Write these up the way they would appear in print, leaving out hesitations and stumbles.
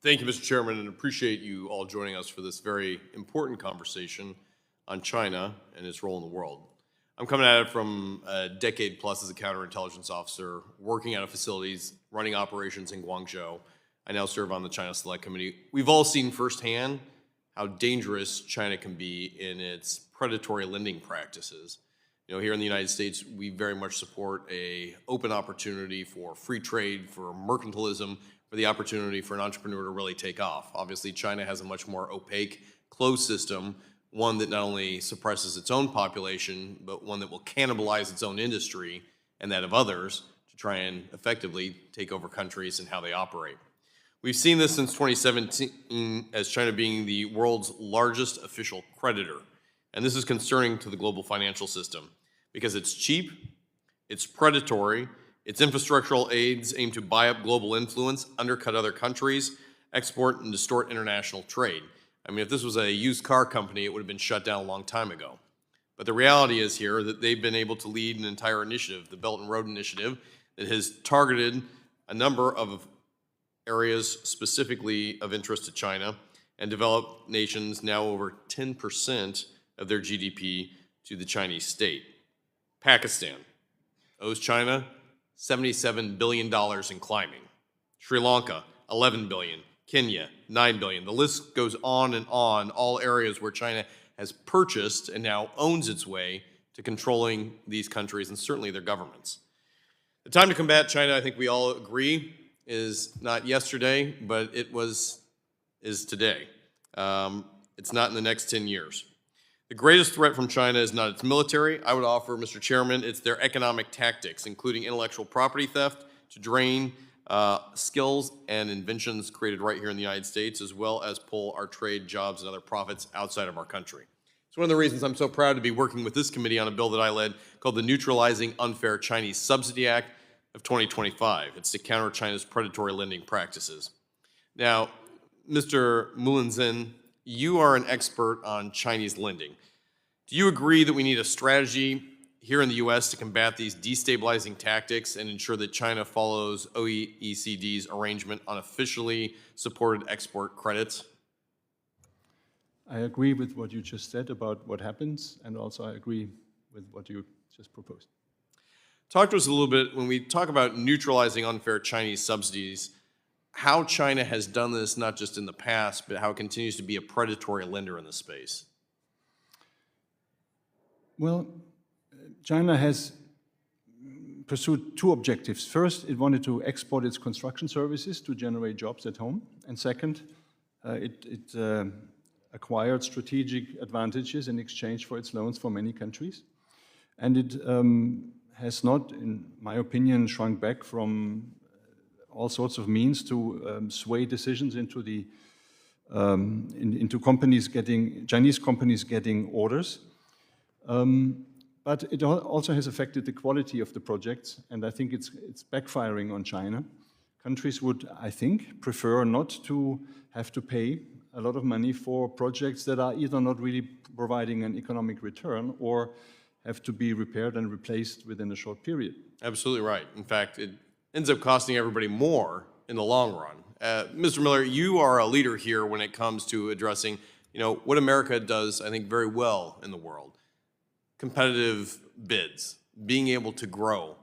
Thank you, Mr. Chairman, and appreciate you all joining us for this very important conversation on China and its role in the world. I'm coming at it from a decade plus as a counterintelligence officer, working out of facilities, running operations in Guangzhou. I now serve on the China Select Committee. We've all seen firsthand how dangerous China can be in its predatory lending practices. Here in the United States, we very much support an open opportunity for free trade, for mercantilism, for the opportunity for an entrepreneur to really take off. Obviously, China has a much more opaque, closed system, one that not only suppresses its own population, but one that will cannibalize its own industry and that of others to try and effectively take over countries and how they operate. We've seen this since 2017 as China being the world's largest official creditor. And this is concerning to the global financial system because it's cheap, it's predatory, its infrastructural aids aim to buy up global influence, undercut other countries, export and distort international trade. I mean, if this was a used car company, it would have been shut down a long time ago. But the reality is here that they've been able to lead an entire initiative, the Belt and Road Initiative, that has targeted a number of areas specifically of interest to China and developed nations now over 10% of their GDP to the Chinese state. Pakistan owes China $77 billion in climbing. Sri Lanka, $11 billion. Kenya, $9 billion. The list goes on and on, all areas where China has purchased and now owns its way to controlling these countries and certainly their governments. The time to combat China, I think we all agree, is not yesterday, but is today. It's not in the next 10 years. The greatest threat from China is not its military. I would offer, Mr. Chairman, it's their economic tactics, including intellectual property theft to drain skills and inventions created right here in the United States, as well as pull our trade, jobs, and other profits outside of our country. It's one of the reasons I'm so proud to be working with this committee on a bill that I led called the Neutralizing Unfair Chinese Subsidy Act of 2025. It's to counter China's predatory lending practices. Now, Mr. Nunn, you are an expert on Chinese lending. Do you agree that we need a strategy here in the U.S. to combat these destabilizing tactics and ensure that China follows OECD's arrangement on officially supported export credits? I agree with what you just said about what happens, and also I agree with what you just proposed. Talk to us a little bit, when we talk about neutralizing unfair Chinese subsidies, how China has done this not just in the past, but how it continues to be a predatory lender in this space. Well, China has pursued two objectives. First, it wanted to export its construction services to generate jobs at home. And second, it acquired strategic advantages in exchange for its loans for many countries. And it has not, in my opinion, shrunk back from all sorts of means to sway decisions into the into Chinese companies getting orders. But it also has affected the quality of the projects, and I think it's backfiring on China. Countries would, I think, prefer not to have to pay a lot of money for projects that are either not really providing an economic return or have to be repaired and replaced within a short period. Absolutely right. In fact, it ends up costing everybody more in the long run. Mr. Miller, you are a leader here when it comes to addressing, what America does, I think, very well in the world. Competitive bids, being able to grow,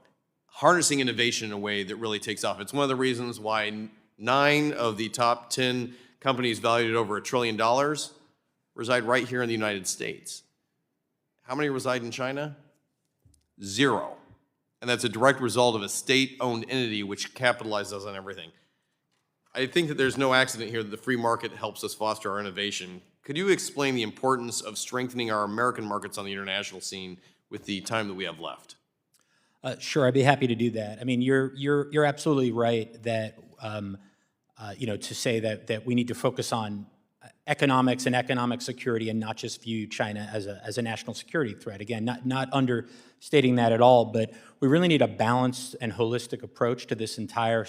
harnessing innovation in a way that really takes off. It's one of the reasons why 9 of the top 10 companies valued at over $1 trillion reside right here in the United States. How many reside in China? 0. And that's a direct result of a state-owned entity which capitalizes on everything. I think that there's no accident here that the free market helps us foster our innovation. Could you explain the importance of strengthening our American markets on the international scene with the time that we have left? Sure, I'd be happy to do that. I mean, you're absolutely right that to say that we need to focus on economics and economic security and not just view China as a national security threat. Again, not understating that at all, but we really need a balanced and holistic approach to this entire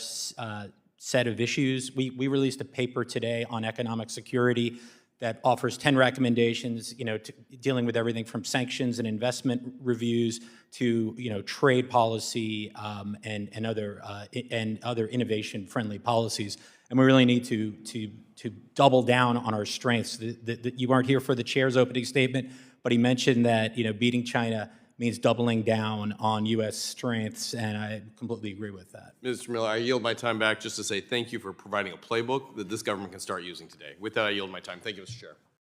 set of issues. We released a paper today on economic security that offers 10 recommendations, dealing with everything from sanctions and investment reviews to, trade policy and other innovation-friendly policies. and we really need to double down on our strengths. You weren't here for the chair's opening statement, but he mentioned that beating China means doubling down on U.S. strengths, and I completely agree with that. Mr. Miller, I yield my time back just to say thank you for providing a playbook that this government can start using today. With that, I yield my time. Thank you, Mr. Chair.